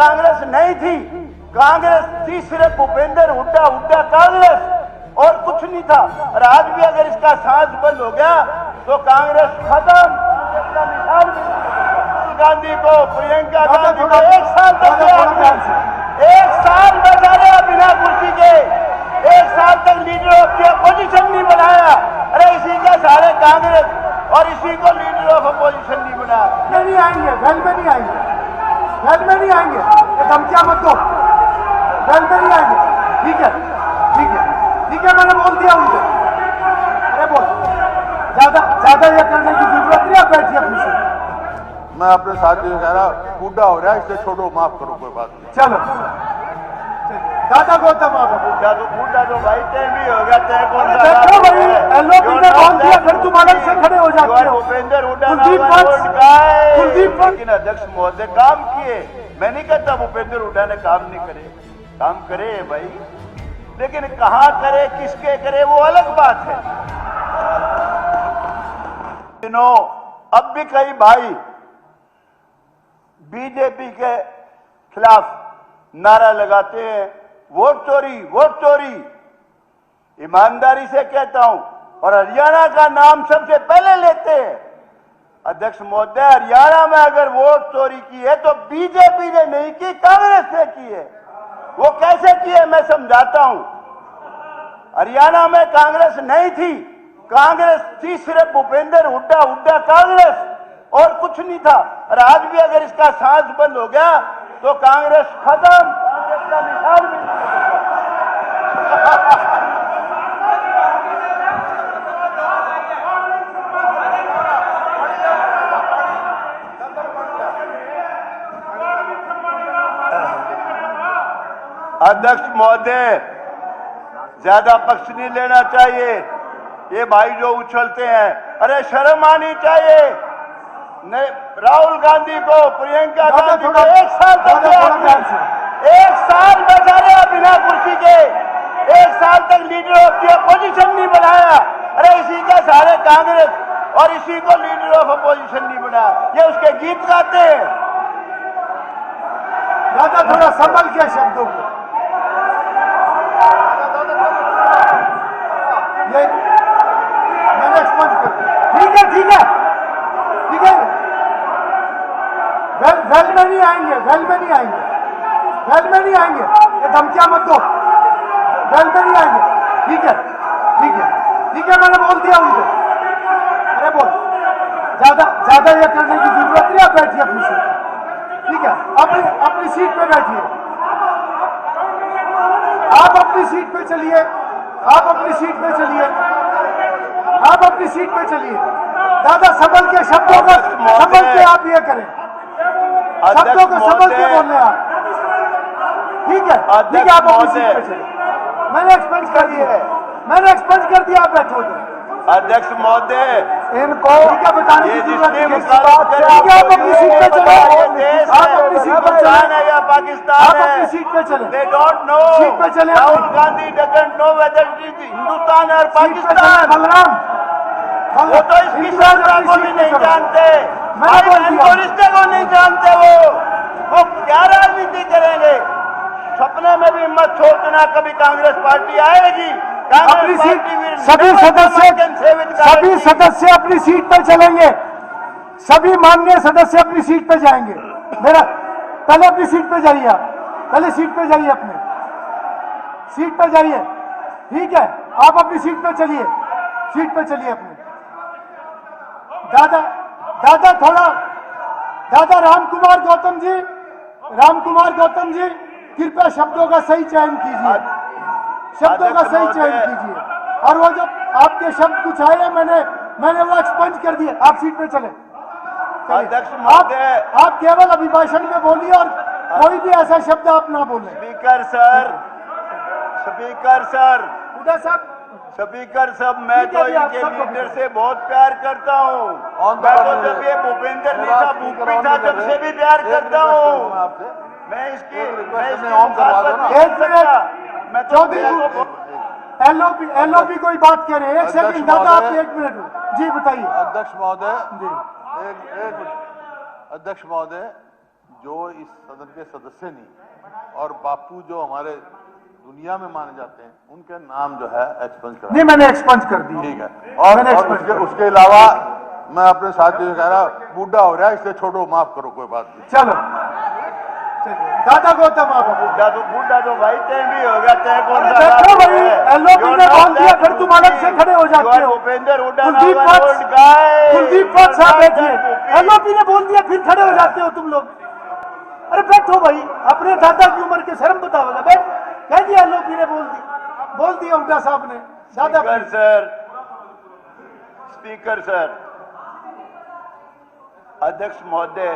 कांग्रेस नहीं थी, कांग्रेस थी सिर्फ भूपेंद्र हुड्डा, हुड्डा कांग्रेस और कुछ नहीं था। और आज भी अगर इसका सांस बंद हो गया तो कांग्रेस खत्म। इसका निशान भी राहुल गांधी को, प्रियंका गांधी को एक साल बैठा रहा बिना कुर्सी के, एक साल तक लीडर ऑफ द अपोजिशन नहीं बनाया। अरे इसी का सारे कांग्रेस और इसी को लीडर ऑफ अपोजिशन नहीं बनाया। नहीं आएंगे, वेल में नहीं आएंगे, वेल में नहीं आएंगे, ये धमकियां मत दो, वेल में नहीं आएंगे। ठीक है, ठीक है, ठीक है, मैंने बोल दिया उनको। अरे बोल, ज्यादा ये करने की जरूरत नहीं, आप बैठिए अपनी सीट। मैं अपने साथियों से कह रहा बूढ़ा हो रहा है, इससे छोड़ो, माफ करो, कोई बात नहीं। चलो दादा गौतम आप बूढ़ा तो भाई तय भी हो गया, तय कौन सा देखो भाई, एलओपी ने बोल दिया, फिर तुम अलग से खड़े हो जाते हो। भूपेंद्र हुड्डा कुलदीप पंच लेकिन अध्यक्ष महोदय काम किए। मैं नहीं कहता भूपेंद्र हुड्डा ने काम नहीं करे, काम करे भाई, लेकिन कहां करे, किसके करे, वो अलग बात है। दिनों अब भी कई भाई बीजेपी के खिलाफ नारा लगाते हैं, वोट चोरी, वोट चोरी। ईमानदारी से कहता हूं, और हरियाणा का नाम सबसे पहले लेते हैं। अध्यक्ष महोदय, हरियाणा में अगर वोट चोरी की है तो बीजेपी ने नहीं की, कांग्रेस ने की है। वो कैसे की है मैं समझाता हूं। हरियाणा में कांग्रेस नहीं थी, कांग्रेस थी सिर्फ भूपेंद्र हुड्डा, हुड्डा कांग्रेस और कुछ नहीं था। और आज भी अगर इसका सांस बंद हो गया तो कांग्रेस खत्म। कांग्रेस का निशान भी अध्यक्ष महोदय, ज्यादा पक्ष नहीं लेना चाहिए। ये भाई जो उछलते हैं, अरे शर्म आनी चाहिए। नहीं, राहुल गांधी को, प्रियंका गांधी को एक साल तक बैठा रहा बिना कुर्सी के, एक साल तक लीडर ऑफ द अपोजिशन नहीं बनाया। अरे इसी का सारे कांग्रेस और इसी को लीडर ऑफ अपोजिशन नहीं बनाया। ये उसके गीत गाते हैं। दादा थोड़ा संभल के शब्दों को, ये मैंने स्पष्ट कर दिया। ठीक है, ठीक है, ठीक है, वेल में नहीं आएंगे, वेल में नहीं आएंगे, वेल में नहीं आएंगे, ये धमकियां मत दो, वेल में नहीं आएंगे। ठीक है, ठीक है, ठीक है, मैंने बोल दिया उनको। अरे बोल, ज्यादा ये करने की जरूरत नहीं, आप बैठिए अपनी सीट। ठीक है, अपनी सीट पे बैठिए, आप अपनी सीट पे चलिए, आप अपनी सीट पे चलिए, आप अपनी सीट पे चलिए। दादा संभल के शब्दों को संभल के आप ये करें, शब्दों को संभल के बोलने आप। ठीक है, ठीक है, आप अपनी सीट पे चलिए। मैंने एक्सपेंस कर दिया है, मैंने एक्सपेंस कर दिया, आप बैठो। अध्यक्ष महोदय, इनको ठीक है बताने की जरूरत नहीं है। ठीक है, आप अपनी सीट पे चले, आप अपनी सीट पे चले या पाकिस्तान आप अपनी सीट पे चले। They don't know. सीट पे चले। Rahul Gandhi doesn't know whether it is Hindustan और पाकिस्तान। बलराम, वो तो इस किसान को भी नहीं जानते, भाई बहन को, रिश्ते को नहीं जानते। वो क्या राजनीति करेंगे। सपने में भी मत सोचना कभी कांग्रेस पार्टी आएगी। अपनी सीट, सभी सदस्य अपनी सीट पर चलेंगे, सभी माननीय सदस्य अपनी सीट पर जाएंगे। मेरा पहले अपनी सीट पर जाइए, आप पहले सीट पर जाइए, अपने सीट पर जाइए। ठीक है, आप अपनी सीट पर चलिए, सीट पर चलिए अपने। दादा थोड़ा, दादा रामकुमार गौतम जी कृपया शब्दों का सही चयन कीजिए, शब्दों का सही चयन कीजिए। और वो जो आपके शब्द कुछ आए हैं, मैंने वो एक्सपंज कर दिए। आप सीट पे चले। आप केवल अभिभाषण में बोलिए और कोई भी ऐसा शब्द आप ना बोले। स्पीकर सर, उदय साहब, स्पीकर साहब, मैं तो इनके लीडर से बहुत प्यार करता हूँ। मैं तो जब ये भूपेंद्र नहीं था, भूपी था, तब से भी प्यार करता हूँ। मैं इसकी मैं चौधरी एलओपी कोई बात कह रहे हैं। एक सेकंड दादा, आप 1 मिनट जी बताइए। अध्यक्ष महोदय जी, एक मिनट। अध्यक्ष महोदय, जो इस सदन के सदस्य नहीं और बापू जो हमारे दुनिया में माने जाते हैं उनके नाम जो है एक्सपंज कर नहीं, मैंने एक्सपंज कर दी। ठीक है। और उसके अलावा मैं अपने साथियों से कह रहा बूढ़ा हो रहा है, इसलिए छोड़ो, माफ करो, कोई बात नहीं। चलो दादा गौतम आप बूढ़ा तो भाई तय भी होगा, तय कौन सा देखो भाई, एलओपी ने बोल दिया, फिर तुम अलग से खड़े हो जाते हो। भूपेंद्र हुड्डा कुलदीप पक्ष साहब बैठिए, एलओपी ने बोल दिया फिर खड़े हो जाते हो तुम लोग। अरे बैठो भाई, अपने दादा की उम्र के शर्म बताओगे, बैठ। कह दिया एलओपी ने बोल दिया हुड्डा साहब ने। दादा स्पीकर सर, अध्यक्ष महोदय,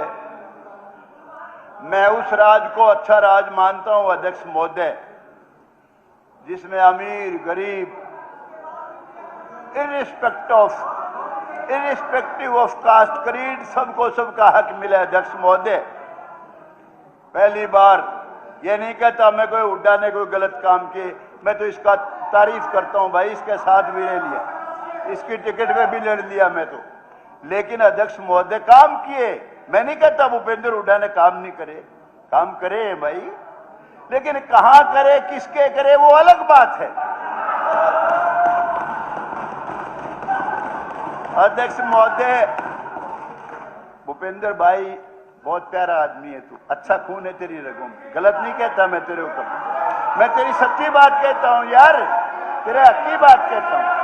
मैं उस राज को अच्छा राज मानता हूं अध्यक्ष महोदय, जिसमें अमीर गरीब इरिस्पेक्टिव ऑफ कास्ट क्रीड सबको सबका हक मिले। अध्यक्ष महोदय, पहली बार ये नहीं कहता मैं कोई हुड्डा ने कोई गलत काम किए, मैं तो इसका तारीफ करता हूं भाई, इसके साथ भी ले लिया, इसकी टिकट में भी लड़ लिया मैं तो। लेकिन अध्यक्ष महोदय काम किए, मैं नहीं कहता भूपेंद्र हुड्डा ने काम नहीं करे, काम करे भाई, लेकिन कहां करे, किसके करे, वो अलग बात है। अध्यक्ष महोदय, भूपेंद्र भाई बहुत प्यारा आदमी है तू, अच्छा खून है तेरी रगों में, गलत नहीं कहता मैं तेरे ऊपर, मैं तेरी सच्ची बात कहता हूं यार, तेरे हक की बात कहता हूं।